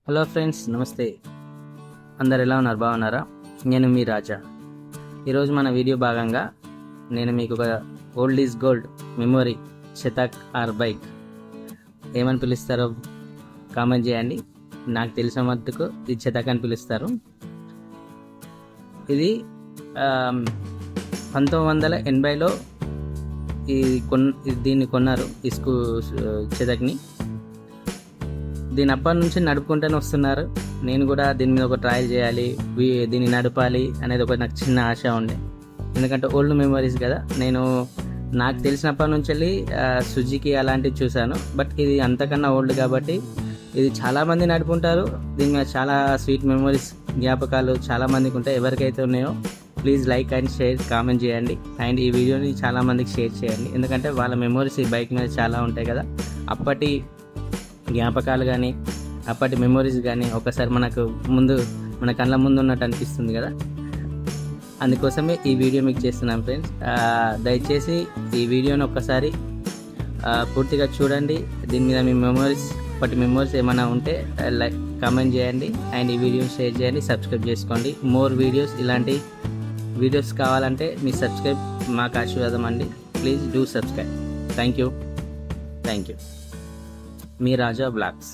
Hello friends, నమస్తే. అందరు ఎలా ఉన్నారు? బాగున్నారా? నేను మీ రాజా. ఈరోజు మన వీడియో భాగంగా నేను మీకు ఒక ఓల్డ్ ఈజ్ గోల్డ్ మెమొరీ శతక్ ఆర్ బైక్ ఏమని పిలుస్తారో కామెంట్ చేయండి. నాకు తెలిసిన మట్టుకు ఇది శతక్ అని పిలుస్తారు. ఇది 1980లో దీన్ని కొన్నారు, ఈ శతక్ని. దీని అప్పటి నుంచి నడుపుకుంటూనే వస్తున్నారు. నేను కూడా దీని మీద ఒక ట్రయల్ చేయాలి, దీన్ని నడపాలి అనేది ఒక నాకు చిన్న ఆశ ఉండే. ఎందుకంటే ఓల్డ్ మెమరీస్ కదా. నాకు తెలిసినప్పటి నుంచి వెళ్ళి సుజుకి అలాంటివి చూశాను. బట్ ఇది అంతకన్నా ఓల్డ్ కాబట్టి ఇది చాలామంది నడుపుకుంటారు. దీని మీద చాలా స్వీట్ మెమరీస్, జ్ఞాపకాలు చాలామందికి ఉంటాయి. ఎవరికైతే ఉన్నాయో please like and share, comment చేయండి. అండ్ ఈ వీడియోని చాలామందికి షేర్ చేయండి. ఎందుకంటే వాళ్ళ మెమరీస్ ఈ బైక్ మీద చాలా ఉంటాయి కదా. అప్పటి జ్ఞాపకాలు కానీ అప్పటి మెమరీస్ కానీ ఒకసారి మన కళ్ళ ముందు ఉన్నట్టు అనిపిస్తుంది కదా. అందుకోసమే ఈ వీడియో మీకు చేస్తున్నాను ఫ్రెండ్స్. దయచేసి ఈ వీడియోని ఒక్కసారి పూర్తిగా చూడండి. దీని మీద మీ అప్పటి మెమరీస్ ఏమైనా ఉంటే లైక్ కామెంట్ చేయండి. అండ్ ఈ వీడియోని షేర్ చేయండి, సబ్స్క్రైబ్ చేసుకోండి. మోర్ వీడియోస్, ఇలాంటి వీడియోస్ కావాలంటే మీ సబ్స్క్రైబ్ మాకు ఆశీర్వాదం అండి. Please do subscribe. Thank you. మీ రాజా బ్లాగ్స్.